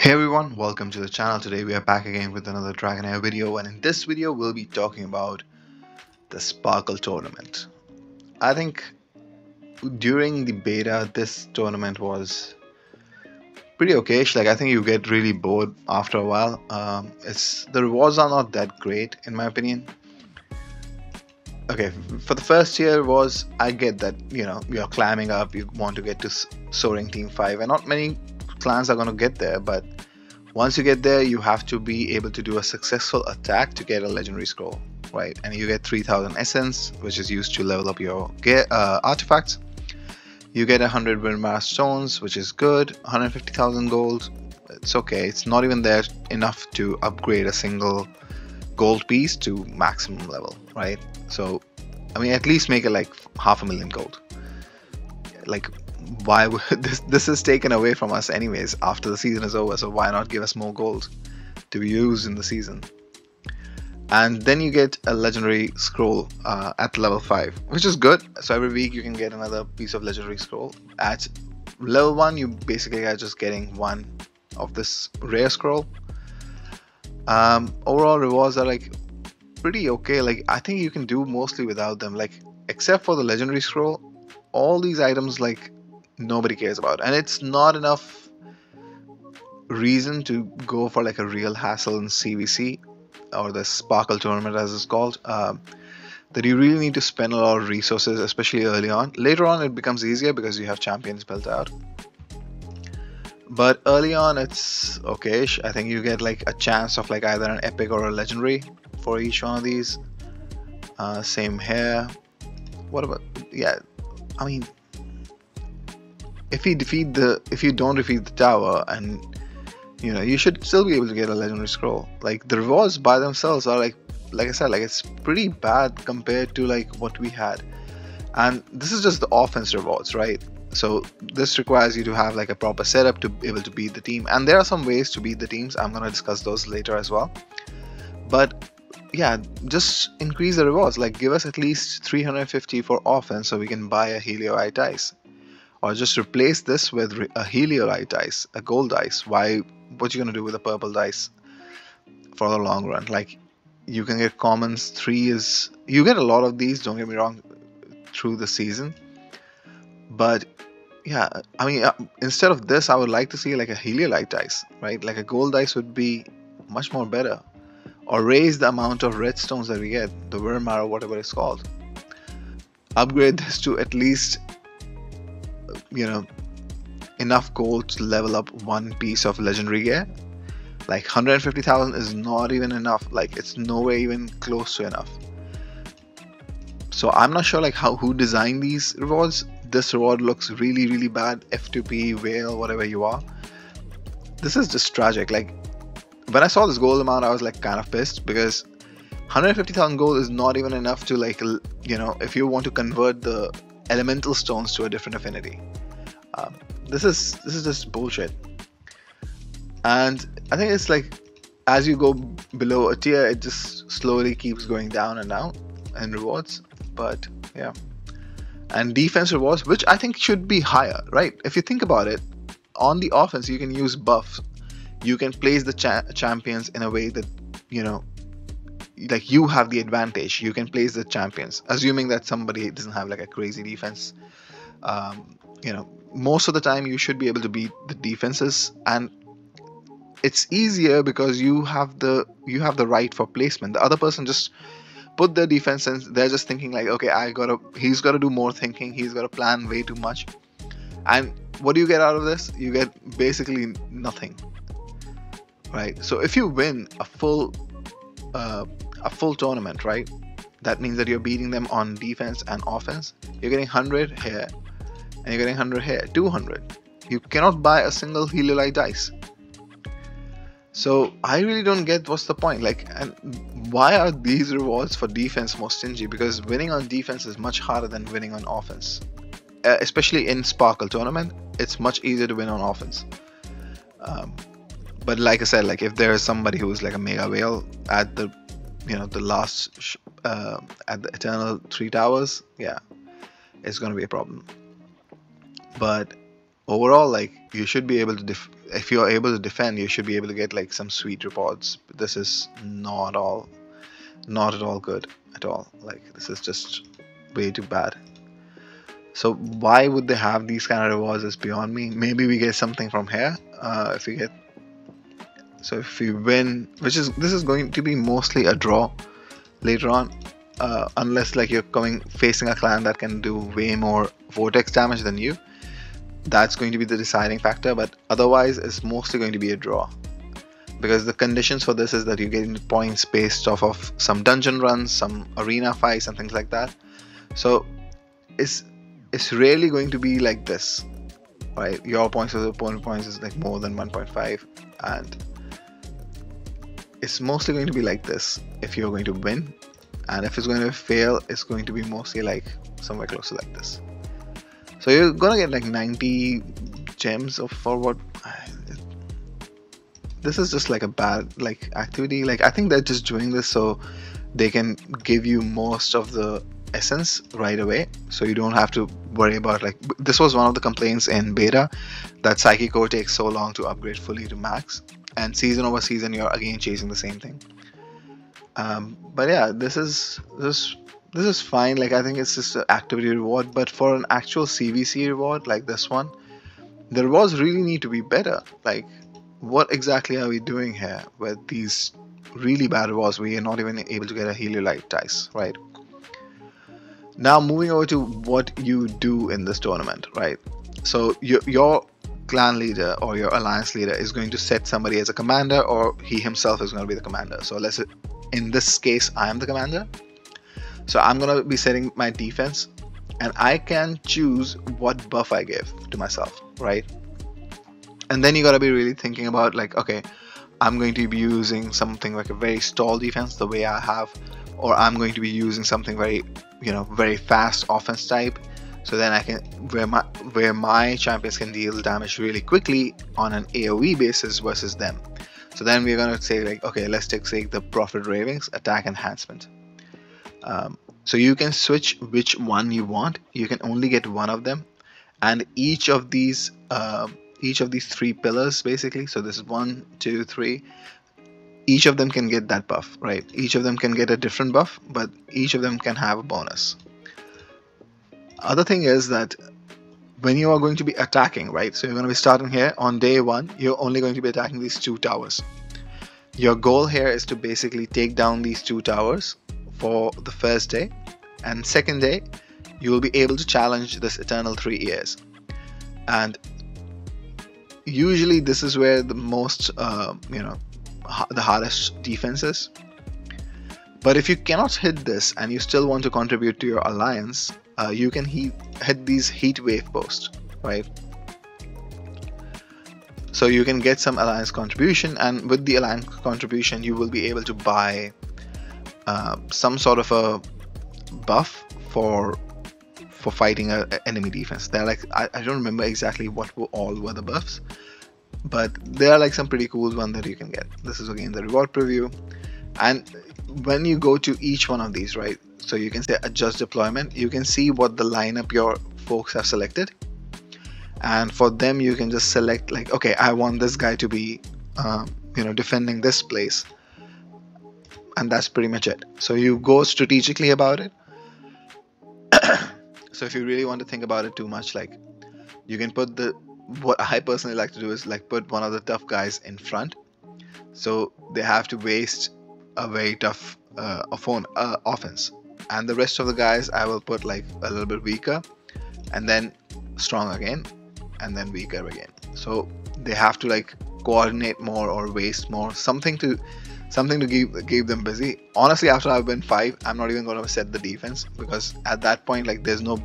Hey everyone, welcome to the channel. Today we are back again with another Dragonheir video, and in this video we'll be talking about the Sparkle tournament. I think during the beta this tournament was pretty okay. Like I think you get really bored after a while. The rewards are not that great in my opinion. Okay, for the first year was, I get that, you're climbing up, you want to get to Soaring Team 5 and not many clans are going to get there, but once you get there you have to be able to do a successful attack to get a legendary scroll, right? And you get 3000 essence, which is used to level up your artifacts. You get 100 Winmar stones, which is good. 150,000 gold, it's okay, it's not even there enough to upgrade a single gold piece to maximum level, right? So I mean, at least make it like 500,000 gold. Like, why would this is taken away from us anyways after the season is over, so why not give us more gold to be used in the season? And then you get a legendary scroll at level 5, which is good. So every week you can get another piece of legendary scroll. At level 1 you basically are just getting one of this rare scroll. Overall rewards are like pretty okay. Like I think you can do mostly without them, like except for the legendary scroll. All these items like nobody cares about, and it's not enough reason to go for like a real hassle in CVC or the Sparkle tournament as it's called, that you really need to spend a lot of resources, especially early on. Later on it becomes easier because you have champions built out, but early on it's okay. I think you get like a chance of like either an epic or a legendary for each one of these. Same here. What about, yeah, I mean, if you don't defeat the tower, and you should still be able to get a legendary scroll. Like the rewards by themselves are like I said, like it's pretty bad compared to like what we had. And this is just the offense rewards, right? So this requires you to have like a proper setup to be able to beat the team, and there are some ways to beat the teams. I'm gonna discuss those later as well. But yeah, just increase the rewards, like give us at least 350 for offense so we can buy a Heliorite dice, or just replace this with a Heliorite dice, a gold dice. What you gonna do with a purple dice for the long run? Like you can get commons. You get a lot of these, don't get me wrong, through the season, but yeah, I mean, instead of this I would like to see like a Heliorite dice, right? Like a gold dice would be much more better. Or raise the amount of redstones that we get, the Winmar or whatever it's called. Upgrade this to at least, enough gold to level up one piece of legendary gear. Like 150,000 is not even enough. Like it's nowhere even close to enough. So I'm not sure like who designed these rewards. This reward looks really, really bad. F2P, whale, whatever you are. This is just tragic. Like, when I saw this gold amount, I was like kind of pissed, because 150,000 gold is not even enough to like, if you want to convert the elemental stones to a different affinity. This is just bullshit. And I think it's like, as you go below a tier, it just slowly keeps going down and down in rewards. But yeah, and defense rewards, which I think should be higher, right? If you think about it, on the offense you can use buffs. You can place the champions in a way that, like you have the advantage. You can place the champions, assuming that somebody doesn't have like a crazy defense. Most of the time you should be able to beat the defenses, and it's easier because you have the right for placement. The other person just put their defense and they're just thinking like, okay, he's got to do more thinking. He's got to plan way too much. And what do you get out of this? You get basically nothing. Right, so if you win a full tournament, right, that means that you're beating them on defense and offense. You're getting 100 here, and you're getting 100 here, 200. You cannot buy a single Heliorite dice. So I really don't get what's the point. Like, and why are these rewards for defense more stingy? Because winning on defense is much harder than winning on offense. Especially in Sparkle tournament, it's much easier to win on offense. But like I said, like if there is somebody who is like a mega whale at the, the last, at the Eternal 3 Towers, yeah, it's gonna be a problem. But overall, like you should be able to if you're able to defend, you should be able to get like some sweet rewards. But this is not at all good at all. Like, this is just way too bad. So why would they have these kind of rewards is beyond me. Maybe we get something from here. If we get, so if we win, this is going to be mostly a draw later on, unless like you're facing a clan that can do way more vortex damage than you. That's going to be the deciding factor, but otherwise it's mostly going to be a draw, because the conditions for this is that you're getting points based off of some dungeon runs, some arena fights and things like that. So it's really going to be like this, right? Your points versus opponent points is like more than 1.5, and it's mostly going to be like this if you're going to win, and if it's going to fail, it's going to be mostly like somewhere close to like this. So you're gonna get like 90 gems for what? This is just like a bad like activity. Like, I think they're just doing this so they can give you most of the essence right away, so you don't have to worry about, like, this was one of the complaints in beta, that Psychic Core takes so long to upgrade fully to max, and season over season you're again chasing the same thing. But yeah, this is fine. Like, I think it's just an activity reward, but for an actual CVC reward like this one, the rewards really need to be better. Like, what exactly are we doing here with these really bad rewards? We are not even able to get a Heliolite dice, right? Now moving over to what you do in this tournament, right? So your clan leader or your alliance leader is going to set somebody as a commander, or he himself is going to be the commander. So in this case, I am the commander. So I'm going to be setting my defense, and I can choose what buff I give to myself, right? And then you got to be really thinking about, like, okay, I'm going to be using something like a very stall defense the way I have, or I'm going to be using something very, very fast offense type, so then I can, where my champions can deal damage really quickly on an AoE basis versus them. So then we're going to say, like, okay, let's take the Prophet Ravings attack enhancement. So you can switch which one you want. You can only get one of them, and each of these 3 pillars basically, so this is 1, 2, 3, each of them can get that buff, right? Each of them can get a different buff, but each of them can have a bonus. Other thing is that when you are going to be attacking, right, so you're going to be starting here on day 1, you're only going to be attacking these 2 towers. Your goal here is to basically take down these 2 towers for the first day, and second day you will be able to challenge this Eternal 3 years. And usually this is where the most the hardest defense is. But if you cannot hit this and you still want to contribute to your alliance, you can hit these heat wave posts, right? So you can get some alliance contribution, and with the alliance contribution you will be able to buy some sort of a buff for fighting an enemy defense. They're like, I don't remember exactly what all were the buffs, but there are like some pretty cool ones that you can get. This is again the reward preview, and when you go to each one of these, right, so you can say adjust deployment, you can see what the lineup your folks have selected, and for them you can just select, like, okay, I want this guy to be defending this place, and that's pretty much it. So you go strategically about it. So if you really want to think about it too much, like, you can put what I personally like to do is like put one of the tough guys in front, so they have to waste a very tough offense, and the rest of the guys I will put like a little bit weaker, and then strong again, and then weaker again. So they have to like coordinate more or waste more, something to keep them busy. Honestly, after I've been 5, I'm not even going to set the defense, because at that point, like, there's no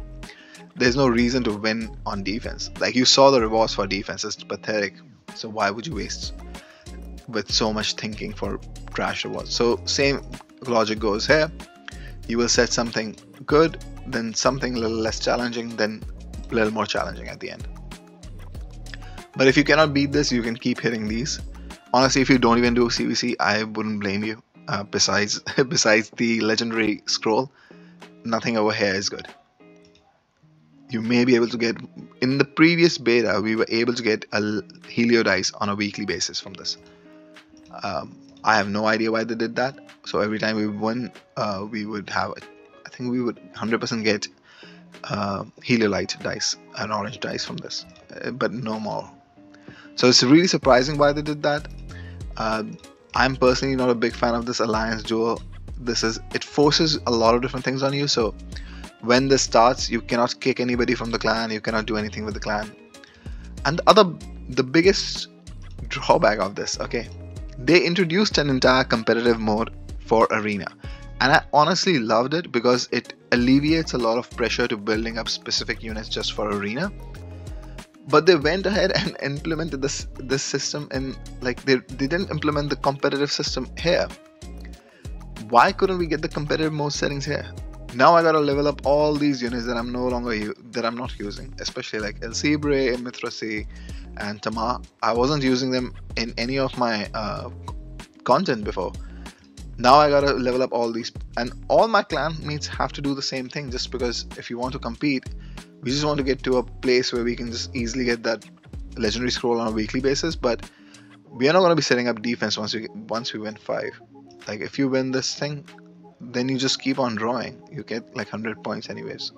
reason to win on defense. Like, you saw the rewards for defense, it's pathetic, so why would you waste with so much thinking for trash rewards? So same logic goes here. You will set something good, then something a little less challenging, then a little more challenging at the end. But if you cannot beat this, you can keep hitting these. Honestly, if you don't even do CVC, I wouldn't blame you. Besides the legendary scroll, nothing over here is good. you may be able to get, in the previous beta we were able to get a Helio dice on a weekly basis from this. I have no idea why they did that. So every time we won, we would have, I think we would 100% get Heliolite dice, an orange dice from this, but no more. So it's really surprising why they did that. I'm personally not a big fan of this alliance duel. It forces a lot of different things on you. So when this starts, you cannot kick anybody from the clan, you cannot do anything with the clan. And the biggest drawback of this, okay, they introduced an entire competitive mode for arena, and I honestly loved it because it alleviates a lot of pressure to building up specific units just for arena. But they went ahead and implemented this system in, like, they didn't implement the competitive system here. Why couldn't we get the competitive mode settings here? Now I gotta level up all these units that I'm not using, especially like El Cibre, Mithrasi, and Tamar. I wasn't using them in any of my content before. Now I gotta level up all these, and all my clan mates have to do the same thing, just because if you want to compete, we just want to get to a place where we can just easily get that legendary scroll on a weekly basis. But we are not going to be setting up defense once we win 5. Like, if you win this thing, then you just keep on drawing, you get like 100 points anyways.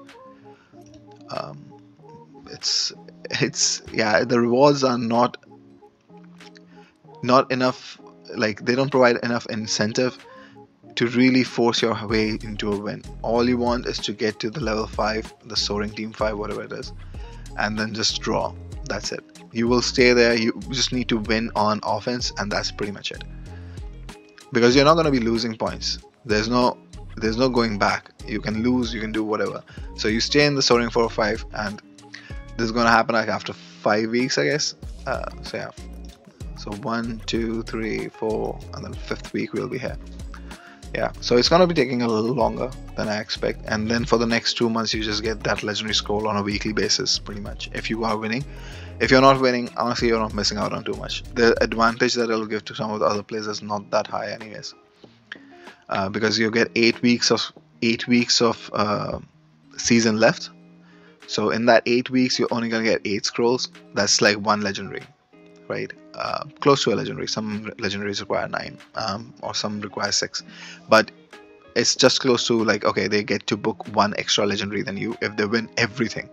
It's yeah, the rewards are not enough, like they don't provide enough incentive to really force your way into a win. All you want is to get to the level 5, the soaring team 5, whatever it is, and then just draw. That's it. You will stay there. You just need to win on offense, and that's pretty much it. Because you're not going to be losing points. There's no going back. You can lose, you can do whatever. So you stay in the soaring 4 or 5, and this is going to happen like after 5 weeks, I guess. So yeah. So 1, 2, 3, 4, and then 5th week we'll be here. Yeah, so it's gonna be taking a little longer than I expect, and then for the next 2 months you just get that legendary scroll on a weekly basis, pretty much, if you are winning. If you're not winning, honestly, you're not missing out on too much. The advantage that it'll give to some of the other players is not that high anyways, because you get 8 weeks of season left. So in that 8 weeks you're only gonna get 8 scrolls. That's like 1 legendary, right? Close to a legendary. Some legendaries require 9, or some require 6, but it's just close to, like, okay, they get to book 1 extra legendary than you if they win everything.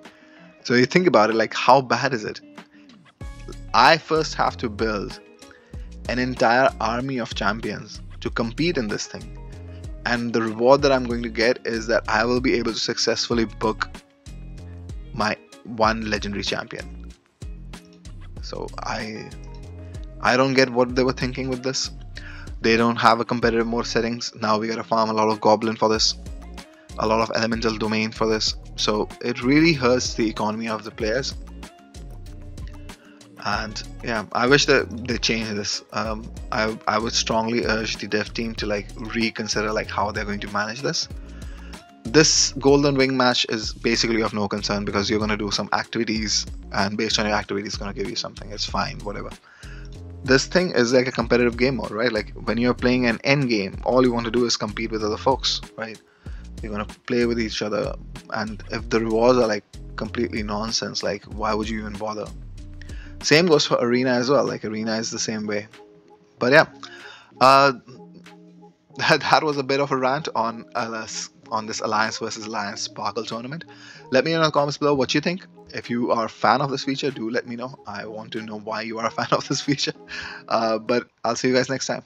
So you think about it, like, how bad is it? I first have to build an entire army of champions to compete in this thing, and the reward that I'm going to get is that I will be able to successfully book my 1 legendary champion. So I don't get what they were thinking with this. They don't have a competitive mode settings. Now we gotta farm a lot of goblin for this, a lot of elemental domain for this. So it really hurts the economy of the players. And yeah, I wish that they changed this. I would strongly urge the dev team to like reconsider like how they're going to manage this. This golden wing match is basically of no concern because you're going to do some activities, and based on your activities it's going to give you something. It's fine, whatever. This thing is like a competitive game mode, right? Like when you're playing an end game, all you want to do is compete with other folks, right? You're going to play with each other, and if the rewards are like completely nonsense, like why would you even bother? Same goes for arena as well. Like arena is the same way. But yeah, that was a bit of a rant on this Alliance versus Alliance Sparkle tournament. Let me know in the comments below what you think. If you are a fan of this feature, do let me know. I want to know why you are a fan of this feature. But I'll see you guys next time.